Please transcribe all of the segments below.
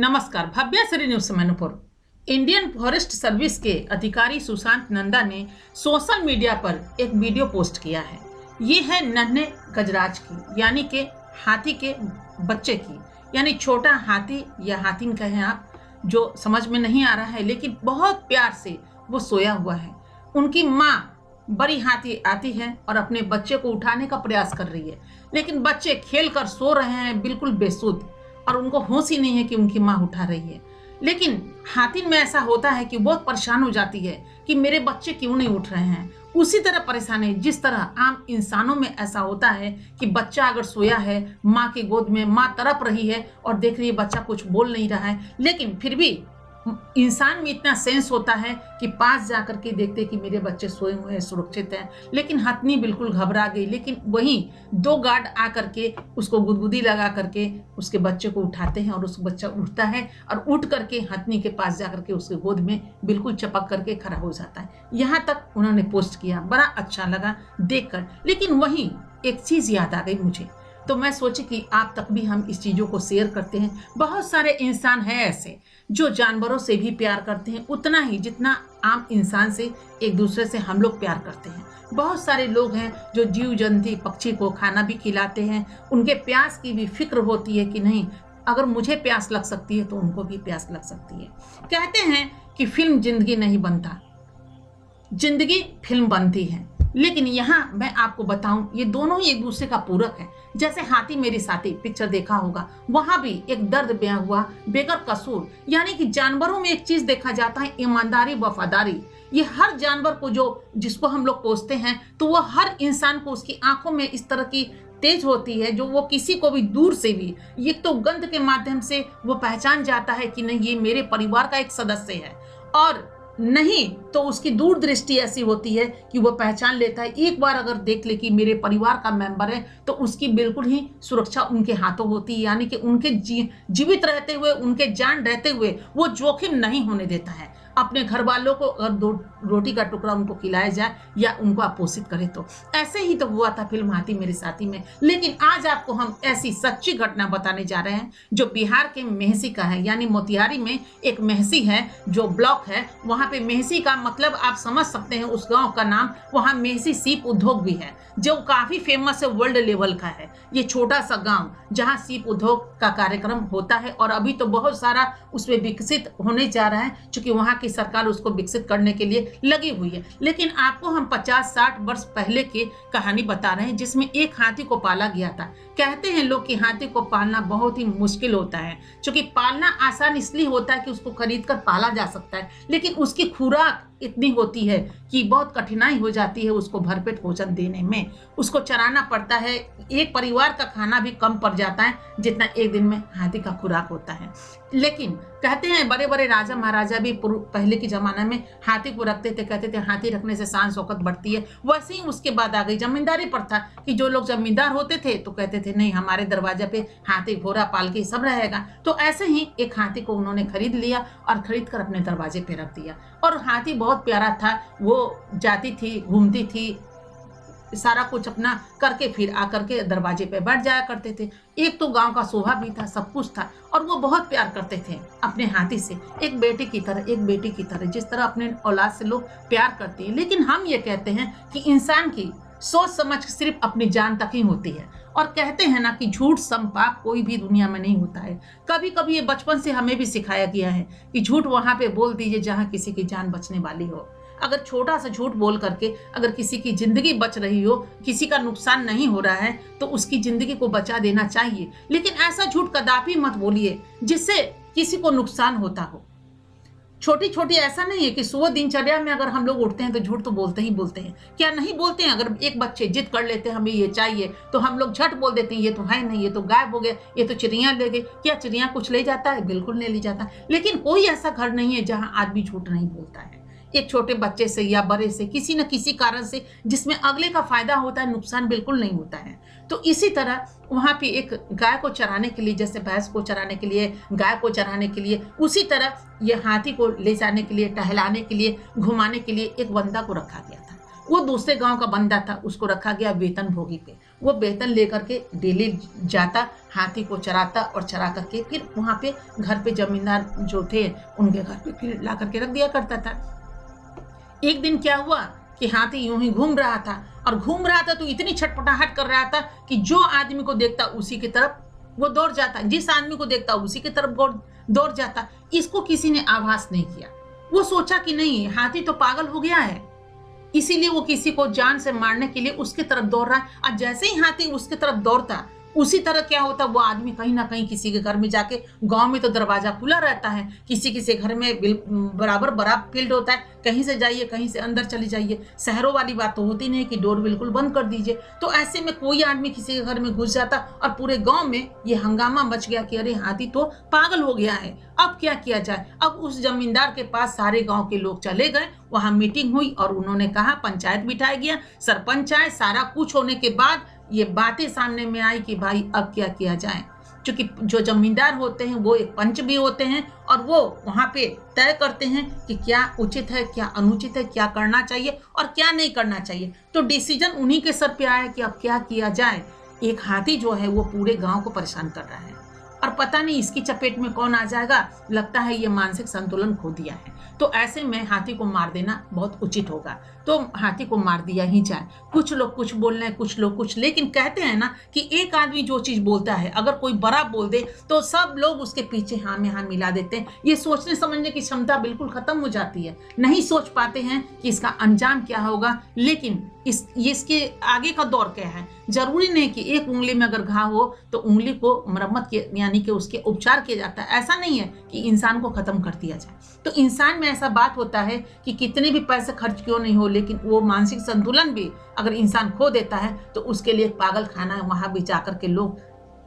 नमस्कार। भव्यश्री न्यूज से Mainpur. Indian forest service के अधिकारी सुशांत नंदा ने सोशल मीडिया पर एक वीडियो पोस्ट किया है। ये है नन्हे गजराज की, यानी कि हाथी के बच्चे की, यानी छोटा हाथी या हाथिन कहें आप, जो समझ में नहीं आ रहा है, लेकिन बहुत प्यार से वो सोया हुआ है। उनकी माँ बड़ी हाथी आती है और अपने बच्चे को उठाने का प्रयास कर रही है, लेकिन बच्चे खेल कर सो रहे हैं बिल्कुल बेसुध, और उनको होश ही नहीं है कि उनकी माँ उठा रही है। लेकिन हाथिन में ऐसा होता है कि बहुत परेशान हो जाती है कि मेरे बच्चे क्यों नहीं उठ रहे हैं। उसी तरह परेशान है जिस तरह आम इंसानों में ऐसा होता है कि बच्चा अगर सोया है माँ की गोद में, माँ तड़प रही है और देख रही है बच्चा कुछ बोल नहीं रहा है, लेकिन फिर भी इंसान में इतना सेंस होता है कि पास जाकर के देखते कि मेरे बच्चे सोए हुए हैं, सुरक्षित हैं। लेकिन हथनी बिल्कुल घबरा गई, लेकिन वहीं दो गार्ड आकर के उसको गुदगुदी लगा करके उसके बच्चे को उठाते हैं और उस बच्चा उठता है और उठ करके हथनी के पास जाकर के उसके गोद में बिल्कुल चपक करके खड़ा हो जाता है। यहाँ तक उन्होंने पोस्ट किया, बड़ा अच्छा लगा देखकर। लेकिन वहीं एक चीज याद आ गई मुझे, तो मैं सोची कि आप तक भी हम इस चीज़ों को शेयर करते हैं। बहुत सारे इंसान हैं ऐसे जो जानवरों से भी प्यार करते हैं उतना ही जितना आम इंसान से एक दूसरे से हम लोग प्यार करते हैं। बहुत सारे लोग हैं जो जीव जंतु पक्षी को खाना भी खिलाते हैं, उनके प्यास की भी फिक्र होती है कि नहीं, अगर मुझे प्यास लग सकती है तो उनको भी प्यास लग सकती है। कहते हैं कि फिल्म जिंदगी नहीं बनता, जिंदगी फिल्म बनती है। लेकिन यहाँ मैं आपको बताऊं, ये दोनों ही एक दूसरे का पूरक है। जैसे हाथी मेरी साथी पिक्चर देखा होगा, वहां भी एक दर्द ब्याह हुआ बेगर कसूर, यानी कि जानवरों में एक चीज देखा जाता है, ईमानदारी, वफादारी। ये हर जानवर को जिसको हम लोग पोसते हैं, तो वो हर इंसान को उसकी आंखों में इस तरह की तेज होती है जो वो किसी को भी दूर से भी, ये तो गंध के माध्यम से वो पहचान जाता है कि नहीं ये मेरे परिवार का एक सदस्य है, और नहीं तो उसकी दूरदृष्टि ऐसी होती है कि वो पहचान लेता है, एक बार अगर देख ले कि मेरे परिवार का मेंबर है तो उसकी बिल्कुल ही सुरक्षा उनके हाथों होती है। यानी कि उनके जीवित रहते हुए, उनके जान रहते हुए वो जोखिम नहीं होने देता है। अपने घर वालों को अगर दो रोटी का टुकड़ा उनको खिलाया जाए या उनको आपोषित करे, तो ऐसे ही तो हुआ था फिल्म हाथी मेरे साथी में। लेकिन आज आपको हम ऐसी सच्ची घटना बताने जा रहे हैं जो बिहार के मेहसी का है। यानी मोतिहारी में एक मेहसी है जो ब्लॉक है, वहां पे मेहसी का मतलब आप समझ सकते हैं, उस गांव का नाम, वहां मेहसी सीप उद्योग भी है जो काफी फेमस है, वर्ल्ड लेवल का है। ये छोटा सा गांव जहां सीप उद्योग का कार्यक्रम होता है और अभी तो बहुत सारा उसमें विकसित होने जा रहा है, क्योंकि वहां की सरकार उसको विकसित करने के लिए लगी हुई है। लेकिन आपको हम 50-60 वर्ष पहले की कहानी बता रहे हैं जिसमें एक हाथी को पाला गया था। कहते हैं लोग कि हाथी को पालना बहुत ही मुश्किल होता है, क्योंकि पालना आसान इसलिए होता है कि उसको खरीद कर पाला जा सकता है, लेकिन उसकी खुराक इतनी होती है कि बहुत कठिनाई हो जाती है उसको भरपेट भोजन देने में। उसको चराना पड़ता है, एक परिवार का खाना भी कम पड़ जाता है जितना एक दिन में हाथी का खुराक होता है। लेकिन कहते हैं बड़े बड़े राजा महाराजा भी पहले के जमाने में हाथी को रखते थे, कहते थे हाथी रखने से शान शौकत बढ़ती है। वैसे ही उसके बाद आ गई जमींदारी प्रथा कि जो लोग जमींदार होते थे तो कहते थे नहीं, हमारे दरवाजे पे हाथी घोड़ा पाल के सब रहेगा। तो ऐसे ही एक हाथी को उन्होंने खरीद लिया और खरीद कर अपने दरवाजे पे रख दिया। और हाथी बहुत प्यारा था, वो जाती थी, घूमती थी, सारा कुछ अपना करके फिर आकर के दरवाजे पे बैठ जाया करते थे। एक तो गांव का शोभा भी था, सब कुछ था, और वो बहुत प्यार करते थे अपने हाथी से, एक बेटे की तरह, एक बेटी की तरह, जिस तरह अपने औलाद से लोग प्यार करते हैं। लेकिन हम ये कहते हैं कि इंसान की सोच समझ सिर्फ अपनी जान तक ही होती है, और कहते हैं ना कि झूठ सम पाप कोई भी दुनिया में नहीं होता है। कभी कभी ये बचपन से हमें भी सिखाया गया है कि झूठ वहां पे बोल दीजिए जहां किसी की जान बचने वाली हो। अगर छोटा सा झूठ बोल करके अगर किसी की जिंदगी बच रही हो, किसी का नुकसान नहीं हो रहा है, तो उसकी जिंदगी को बचा देना चाहिए। लेकिन ऐसा झूठ कदापि मत बोलिए जिससे किसी को नुकसान होता हो। छोटी छोटी ऐसा नहीं है कि सुबह दिनचर्या में अगर हम लोग उठते हैं तो झूठ तो बोलते ही बोलते हैं, क्या नहीं बोलते हैं? अगर एक बच्चे जिद कर लेते हैं हमें ये चाहिए तो हम लोग झट बोल देते हैं ये तो है नहीं, ये तो गायब हो गया, ये तो चिड़िया ले गई। क्या चिड़िया कुछ ले जाता है? बिल्कुल नहीं ले जाता। लेकिन कोई ऐसा घर नहीं है जहां आदमी झूठ नहीं बोलता है, एक छोटे बच्चे से या बड़े से, किसी न किसी कारण से जिसमें अगले का फायदा होता है, नुकसान बिल्कुल नहीं होता है। तो इसी तरह वहां पे एक गाय को चराने के लिए, जैसे भैंस को चराने के लिए, गाय को चराने के लिए, उसी तरह ये हाथी को ले जाने के लिए, टहलाने के लिए, घुमाने के लिए एक बंदा को रखा गया था। वो दूसरे गांव का बंदा था, उसको रखा गया वेतन भोगी पे। वो वेतन लेकर के डेली जाता, हाथी को चराता और चरा करके फिर वहां पे घर पे जमींदार जो थे उनके घर पे फिर ला करके रख दिया करता था। एक दिन क्या हुआ कि हाथी यूं ही घूम रहा था, और घूम रहा था तो इतनी छटपटाहट कर रहा था कि जो आदमी को देखता उसी की तरफ वो दौड़ जाता, जिस आदमी को देखता उसी की तरफ दौड़ जाता। इसको किसी ने आभास नहीं किया। वो सोचा कि नहीं, हाथी तो पागल हो गया है, इसीलिए वो किसी को जान से मारने के लिए उसके तरफ दौड़ रहा है। और जैसे ही हाथी उसके तरफ दौड़ता, उसी तरह क्या होता, वो आदमी कहीं ना कहीं किसी के घर में जाके, गांव में तो दरवाजा खुला रहता है, किसी किसी घर में बराबर बड़ा फील्ड होता है, कहीं से जाइए कहीं से अंदर चले जाइए। शहरों वाली बात तो होती नहीं कि डोर बिल्कुल बंद कर दीजिए। तो ऐसे में कोई आदमी किसी के घर में घुस जाता और पूरे गांव में ये हंगामा मच गया कि अरे हाथी तो पागल हो गया है, अब क्या किया जाए। अब उस जमींदार के पास सारे गांव के लोग चले गए, वहां मीटिंग हुई और उन्होंने कहा, पंचायत बिठाया गया, सरपंच आए, सारा कुछ होने के बाद ये बातें सामने में आई कि भाई अब क्या किया जाए। क्योंकि जो जमींदार होते हैं वो एक पंच भी होते हैं और वो वहां पे तय करते हैं कि क्या उचित है, क्या अनुचित है, क्या करना चाहिए और क्या नहीं करना चाहिए। तो डिसीजन उन्हीं के सर पे आया कि अब क्या किया जाए। एक हाथी जो है वो पूरे गांव को परेशान कर रहा है और पता नहीं इसकी चपेट में कौन आ जाएगा, लगता है ये मानसिक संतुलन खो दिया है। तो ऐसे में हाथी को मार देना बहुत उचित होगा, तो हाथी को मार दिया ही जाए। कुछ लोग कुछ बोल रहे हैं, कुछ लोग कुछ, लेकिन कहते हैं ना कि एक आदमी जो चीज बोलता है, अगर कोई बड़ा बोल दे तो सब लोग उसके पीछे हाँ में हाँ मिला देते हैं। ये सोचने समझने की क्षमता बिल्कुल खत्म हो जाती है, नहीं सोच पाते हैं कि इसका अंजाम क्या होगा। लेकिन इसके आगे का दौर क्या है, जरूरी नहीं कि एक उंगली में अगर घाव हो तो उंगली को मरम्मत के यानी कि उसके उपचार किया जाता है। ऐसा नहीं है कि इंसान को खत्म कर दिया जाए। तो इंसान में ऐसा बात होता है कि कितने भी पैसे खर्च क्यों नहीं हो, लेकिन वो मानसिक संतुलन भी अगर इंसान खो देता है तो उसके लिए पागल खाना है, वहां भी जाकर के लोग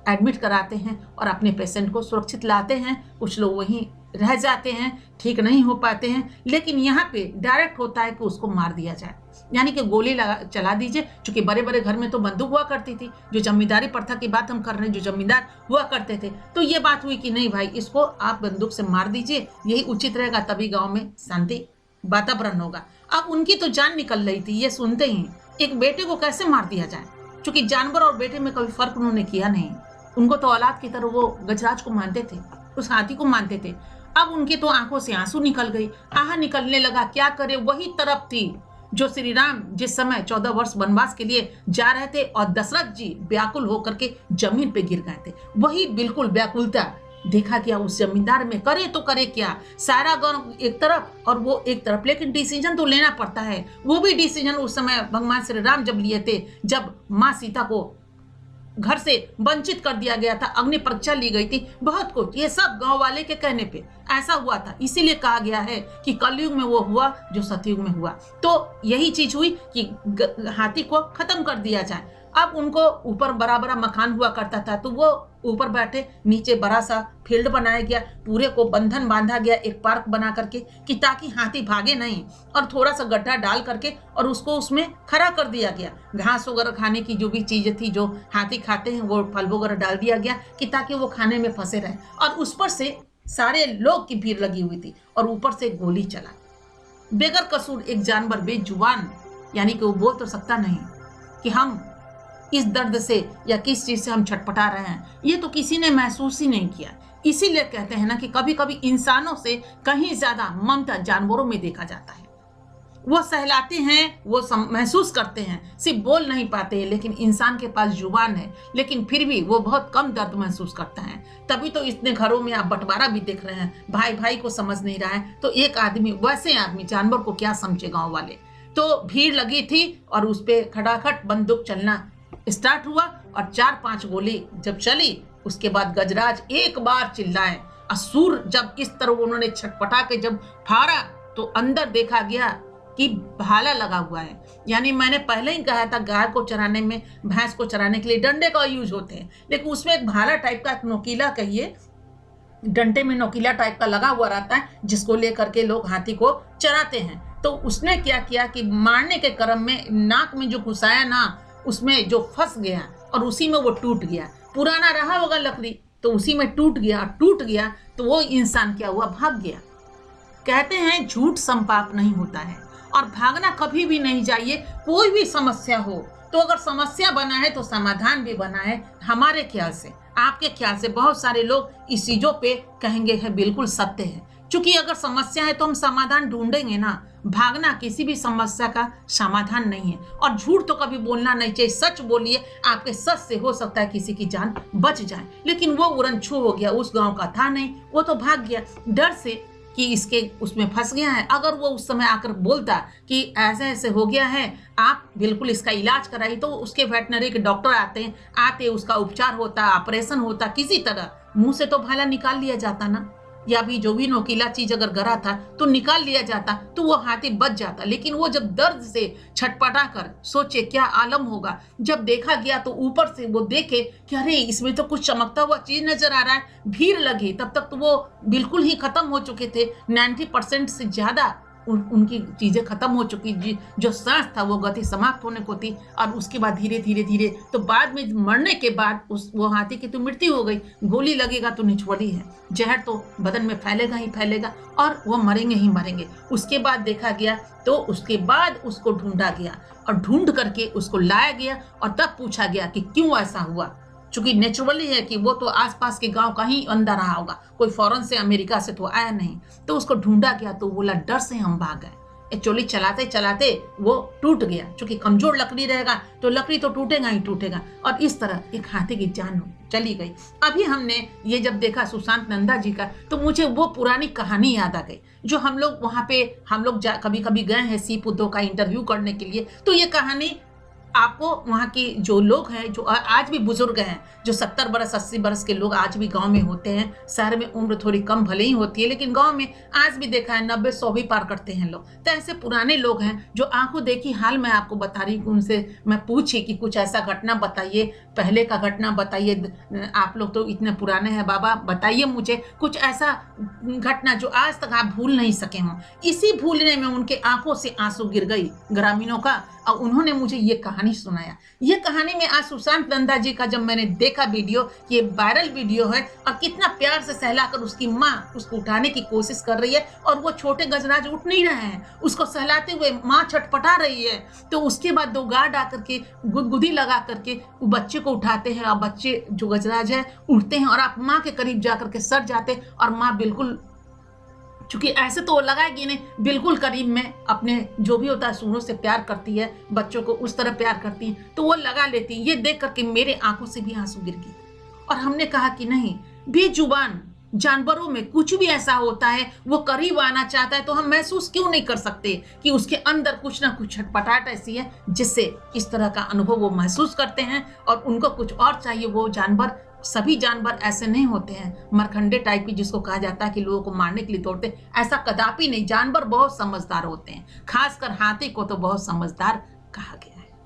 एडमिट कराते हैं और अपने पेशेंट को सुरक्षित लाते हैं। कुछ लोग वहीं रह जाते हैं, ठीक नहीं हो पाते हैं। लेकिन यहाँ पे डायरेक्ट होता है कि उसको मार दिया जाए, यानी कि गोली चला दीजिए। क्योंकि बड़े बड़े घर में तो बंदूक हुआ करती थी, जो जमींदारी प्रथा की बात हम कर रहे हैं, जो जमींदार हुआ करते थे। तो ये बात हुई कि नहीं भाई, इसको आप बंदूक से मार दीजिए, यही उचित रहेगा, तभी गाँव में शांति वातावरण होगा। अब उनकी तो जान निकल रही थी, ये सुनते ही एक बेटे को कैसे मार दिया जाए। क्योंकि जानवर और बेटे में कभी फर्क उन्होंने किया नहीं, उनको तो औलाद की तरह वो गजराज को मानते थे, उस हाथी को मानते थे। अब उनकी तो आंखों से आंसू निकल गई, आह निकलने लगा। क्या करे, वही तरफ थी जो श्री राम जिस समय 14 वर्ष वनवास के लिए जा रहे थे और दशरथ जी व्याकुल होकर के जमीन पे गिर गए थे, वही बिल्कुल व्याकुलता देखा गया उस जमींदार में। करे तो करे क्या, सारा गांव एक तरफ और वो एक तरफ, लेकिन डिसीजन तो लेना पड़ता है। वो भी डिसीजन उस समय भगवान श्री राम जब लिए थे, जब माँ सीता को घर से वंचित कर दिया गया था, अग्नि परीक्षा ली गई थी, बहुत कुछ। ये सब गांव वाले के कहने पे ऐसा हुआ था। इसीलिए कहा गया है कि कलयुग में वो हुआ जो सतयुग में हुआ। तो यही चीज हुई कि हाथी को खत्म कर दिया जाए। अब उनको ऊपर बड़ा बड़ा मकान हुआ करता था, तो वो ऊपर बैठे, नीचे बड़ा सा फील्ड बनाया गया, पूरे को बंधन बांधा गया एक पार्क बना करके, कि ताकि हाथी भागे नहीं, और थोड़ा सा गड्ढा डाल करके और उसको उसमें खड़ा कर दिया गया। घास वगैरह खाने की जो भी चीजें थी जो हाथी खाते हैं, वो फल वगैरह डाल दिया गया कि ताकि वो खाने में फंसे रहे। और उस पर से सारे लोग की भीड़ लगी हुई थी और ऊपर से गोली चला। बेगर कसूर एक जानवर बेजुबान, यानी कि वो बोल तो सकता नहीं कि हम इस दर्द से या किस चीज से हम छटपटा रहे हैं, ये तो किसी ने महसूस ही नहीं किया। इसीलिए कहते हैं ना कि कभी कभी इंसानों से कहीं ज्यादा ममता जानवरों में देखा जाता है। वो सहलाते हैं, वो महसूस करते हैं, सिर्फ बोल नहीं पाते हैं। लेकिन इंसान के पास जुबान है, लेकिन फिर भी वो बहुत कम दर्द महसूस करता है। तभी तो इतने घरों में आप बंटवारा भी देख रहे हैं, भाई भाई को समझ नहीं रहा है, तो एक आदमी, वैसे आदमी जानवर को क्या समझे गाँव वाले। तो भीड़ लगी थी और उस पर खटाखट बंदूक चलना स्टार्ट हुआ और 4-5 गोली जब चली, उसके बाद गजराज एक बार चिल्लाए। असुर जब इस तरह उन्होंने छटपटा के जब फाड़ा तो अंदर देखा गया कि भाला लगा हुआ है। यानी मैंने पहले ही कहा था, गाय को चराने में, भैंस को चराने के लिए डंडे का यूज होते हैं, लेकिन उसमें एक भाला टाइप का, एक नोकीला कहिए, डंडे में नोकीला टाइप का लगा हुआ रहता है, जिसको लेकर के लोग हाथी को चराते हैं। तो उसने क्या किया कि मारने के क्रम में नाक में जो घुसाया ना, उसमें जो फंस गया और उसी में वो टूट गया। पुराना रहा होगा लकड़ी, तो उसी में टूट गया। तो वो इंसान क्या हुआ, भाग गया। कहते हैं झूठ संपाप नहीं होता है, और भागना कभी भी नहीं चाहिए। कोई भी समस्या हो तो अगर समस्या बना है तो समाधान भी बना है। हमारे ख्याल से, आपके ख्याल से बहुत सारे लोग इस चीजों पे कहेंगे है बिल्कुल सत्य है, क्योंकि अगर समस्या है तो हम समाधान ढूंढेंगे ना। भागना किसी भी समस्या का समाधान नहीं है। और झूठ तो कभी बोलना नहीं चाहिए, सच बोलिए। आपके सच से हो सकता है किसी की जान बच जाए। लेकिन वो उड़न छू हो गया, उस गांव का था नहीं, वो तो भाग गया डर से कि इसके उसमें फंस गया है। अगर वो उस समय आकर बोलता कि ऐसे ऐसे हो गया है, आप बिल्कुल इसका इलाज कराइए, तो उसके वेटनरी के डॉक्टर आते उसका उपचार होता, ऑपरेशन होता, किसी तरह मुंह से तो भाला निकाल लिया जाता ना, या भी जो भी नोकीला चीज अगर गरा था तो निकाल लिया जाता, तो वो हाथी बच जाता। लेकिन वो जब दर्द से छटपटा कर सोचे क्या आलम होगा, जब देखा गया तो ऊपर से वो देखे कि अरे इसमें तो कुछ चमकता हुआ चीज नजर आ रहा है, भीड़ लगी। तब तक तो वो बिल्कुल ही खत्म हो चुके थे, 90% से ज्यादा उनकी चीजें खत्म हो चुकी, जो सांस था वो गति समाप्त होने को थी। और उसके बाद धीरे धीरे धीरे तो बाद में मरने के बाद वो हाथी की तो मृत्यु हो गई। गोली लगेगा तो निछवली है, जहर तो बदन में फैलेगा ही फैलेगा और वो मरेंगे ही मरेंगे। उसके बाद देखा गया तो उसके बाद उसको ढूंढा गया और ढूंढ करके उसको लाया गया और तब पूछा गया कि क्यों ऐसा हुआ। चूंकि नेचुरली है कि वो तो आसपास के गांव का ही अंदर रहा होगा, कोई फॉरेन से अमेरिका से तो आया नहीं। तो उसको ढूंढा गया तो बोला डर से हम भाग गए। एक्चुअली चलाते चलाते वो टूट गया, चूंकि कमजोर लकड़ी रहेगा तो लकड़ी तो टूटेगा ही टूटेगा। और इस तरह एक हाथी की जान चली गई। अभी हमने ये जब देखा सुशांत नंदा जी का, तो मुझे वो पुरानी कहानी याद आ गई जो हम लोग वहां पे कभी कभी गए हैं सी पुद्दो का इंटरव्यू करने के लिए। तो ये कहानी आपको वहाँ की जो लोग हैं, जो आज भी बुजुर्ग हैं, जो 70 बरस 80 बरस के लोग आज भी गांव में होते हैं। शहर में उम्र थोड़ी कम भले ही होती है, लेकिन गांव में आज भी देखा है 90-100 भी पार करते हैं लोग। तो ऐसे पुराने लोग हैं जो आंखों देखी हाल मैं आपको बता रही हूँ। उनसे मैं पूछी कि कुछ ऐसा घटना बताइए, पहले का घटना बताइए, आप लोग तो इतने पुराने हैं बाबा, बताइए मुझे कुछ ऐसा घटना जो आज तक आप भूल नहीं सके हों। इसी भूलने में उनके आंखों से आंसू गिर गई ग्रामीणों का, और उन्होंने मुझे ये कहानी सुनाया। ये कहानी में आज सुशांत नंदा जी का जब मैंने देखा वीडियो, ये वायरल वीडियो है, और कितना प्यार से सहलाकर उसकी माँ उसको उठाने की कोशिश कर रही है, और वो छोटे गजराज उठ नहीं रहे हैं, उसको सहलाते हुए माँ छटपटा रही है। तो उसके बाद 2 गार्ड आकर के गुदगुदी लगा करके वो बच्चे को उठाते हैं, और बच्चे जो गजराज है उठते हैं और आप माँ के करीब जाकर के सट जाते, और माँ बिल्कुल, चूंकि ऐसे तो वो लगाएगी नहीं, बिल्कुल करीब में अपने जो भी होता है सूरों से प्यार करती है, बच्चों को उस तरह प्यार करती है, तो वो लगा लेती है। ये देख करके मेरे आंखों से भी आंसू गिर गए। और हमने कहा कि नहीं, बेजुबान जानवरों में कुछ भी ऐसा होता है, वो करीब आना चाहता है तो हम महसूस क्यों नहीं कर सकते कि उसके अंदर कुछ ना कुछ छटपटाहट ऐसी है जिससे इस तरह का अनुभव वो महसूस करते हैं, और उनको कुछ और चाहिए। वो जानवर, सभी जानवर ऐसे नहीं होते हैं मरखंडे टाइप की, जिसको कहा जाता है कि लोगों को मारने के लिए तोड़ते, ऐसा कदापि नहीं। जानवर बहुत समझदार होते हैं, खासकर हाथी को तो बहुत समझदार कहा गया।